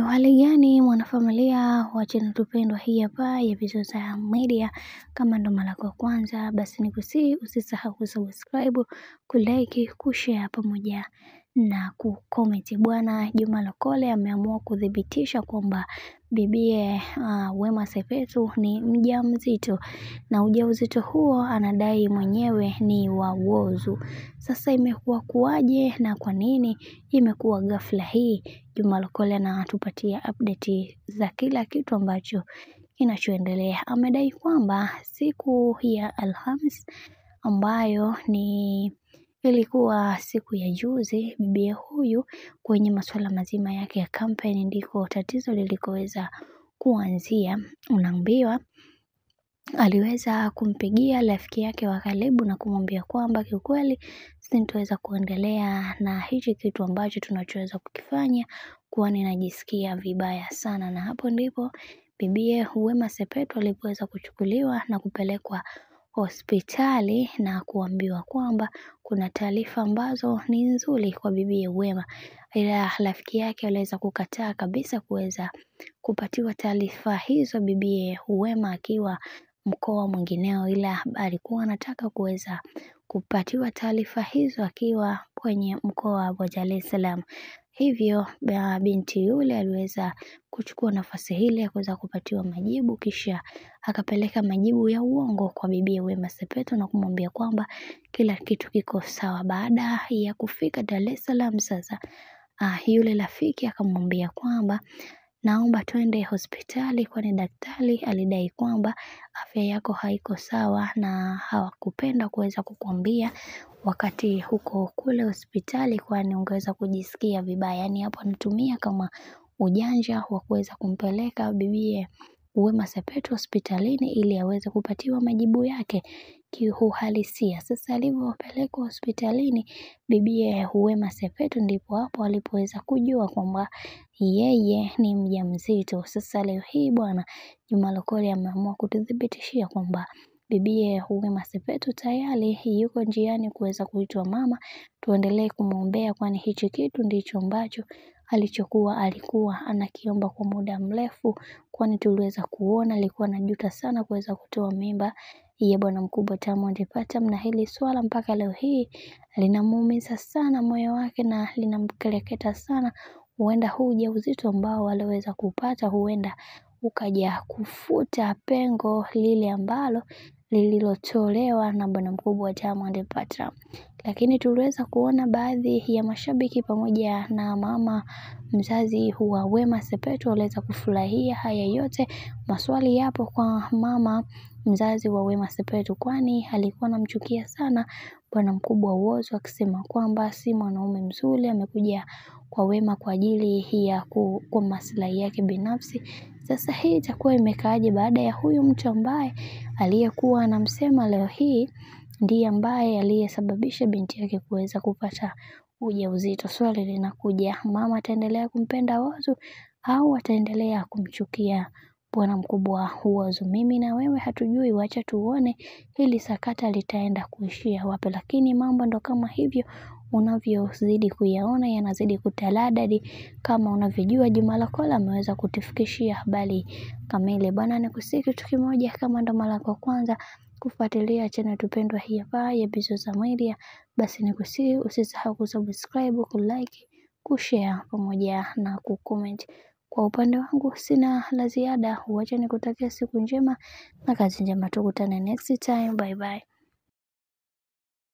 Hali gani mwanafamilia wa channel tupendwa hii hapa ya Bizoza Media. Kama ndo mara yako kwanza basi nikusihi usisahau kusubscribe, kulike, kushare pamoja na kucomment. Bwana Juma Lokole ameamua kudhibitisha kwamba bibie Wema Sepetu ni mjamzito, na ujauzito huo anadai mwenyewe ni wa Whozu. Sasa imekuwa kuwaje na kwa nini imekuwa ghafla hii? Juma Lokole anatupatia update za kila kitu ambacho kinachoendelea. Amedai kwamba siku ya Alhamis ambayo ilikuwa siku ya juzi, bibi huyu kwenye masuala mazima yake ya kampeni ndiko tatizo lilikoweza kuanzia. Unaambiwa aliweza kumpigia rafiki yake wa karibu na kumwambia kwamba kiukweli sitaweza kuendelea na hichi kitu ambacho tunachoweza kukifanya, kwani najisikia vibaya sana. Na hapo ndipo bibie Wema Sepetu alipoweza kuchukuliwa na kupelekwa hospitali na kuambiwa kwamba kuna taarifa ambazo ni nzuri kwa bibie Wema, ila rafiki yake aliweza kukataa kabisa kuweza kupatiwa taarifa hizo, bibie Wema akiwa mkoa mwingineo, ila alikuwa anataka kuweza kupatiwa taarifa hizo akiwa kwenye mkoa wa Dar es Salaam. Hivyo binti yule aliweza kuchukua nafasi ile ya kuweza kupatiwa majibu, kisha akapeleka majibu ya uongo kwa bibi Wema Sepetu na kumwambia kwamba kila kitu kiko sawa. Baada ya kufika Dar es Salaam sasa, yule rafiki akamwambia kwamba naomba twende hospitali, kwani daktari alidai kwamba afya yako haiko sawa na hawakupenda kuweza kukwambia wakati huko kule hospitali, kwani ungeweza kujisikia vibaya. Yani hapo anatumia kama ujanja wa kuweza kumpeleka bibie Wema Sepetu hospitalini ili aweze kupatiwa majibu yake kiuhalisia. Sasa alipopelekwa hospitalini bibie Wema Sepetu, ndipo hapo alipoweza kujua kwamba yeye ni mjamzito. Sasa leo hii bwana Juma Lokole ameamua kutudhibitishia kwamba bibie Wema Sepetu tayari yuko njiani kuweza kuitwa mama. Tuendelee kumwombea, kwani hichi kitu ndicho ambacho alikuwa anakiomba kwa muda mrefu, kwani tuliweza kuona alikuwa anajuta sana kuweza kutoa mimba ya bwana mkubwa Diamond Platnumz, na hili swala mpaka leo hii linamuumiza sana moyo wake na linamkeleketa sana. Huenda huu ujauzito ambao waliweza kupata huenda ukaja kufuta pengo lile ambalo lililotolewa na bwana mkubwa Diamond Platnumz. Lakini tuliweza kuona baadhi ya mashabiki pamoja na mama mzazi wa Wema Sepetu waliweza kufurahia haya yote. Maswali yapo kwa mama mzazi wa Wema Sepetu, kwani alikuwa anamchukia sana bwana mkubwa Whozu, akisema kwamba si mwanaume mzuri, amekuja kwa Wema kwa ajili ya kwa maslahi yake binafsi. Sasa hii itakuwa imekaaje baada ya huyu mtu ambaye aliyekuwa anamsema leo hii ndiye ambaye aliyesababisha binti yake kuweza kupata ujauzito? Swali linakuja, mama ataendelea kumpenda Whozu au ataendelea kumchukia bwana mkubwa Whozu? Mimi na wewe hatujui, wacha tuone hili sakata litaenda kuishia wapi. Lakini mambo ndo kama hivyo, unavyozidi kuyaona yanazidi kutaladadi. Kama unavyojua Juma Lokole ameweza kutufikishia habari kamili. Bwana nikusihi kitu kimoja, kama ndo mara yako kwanza kufuatilia channel tupendwa hii hapa ya Bizoza Media, basi nikusihi usisahau kusubscribe, kulike, kushare pamoja na kucomment. Kwa upande wangu sina la ziada, wacha nikutakia siku njema na kazi njema, tukutane next time, bye bye.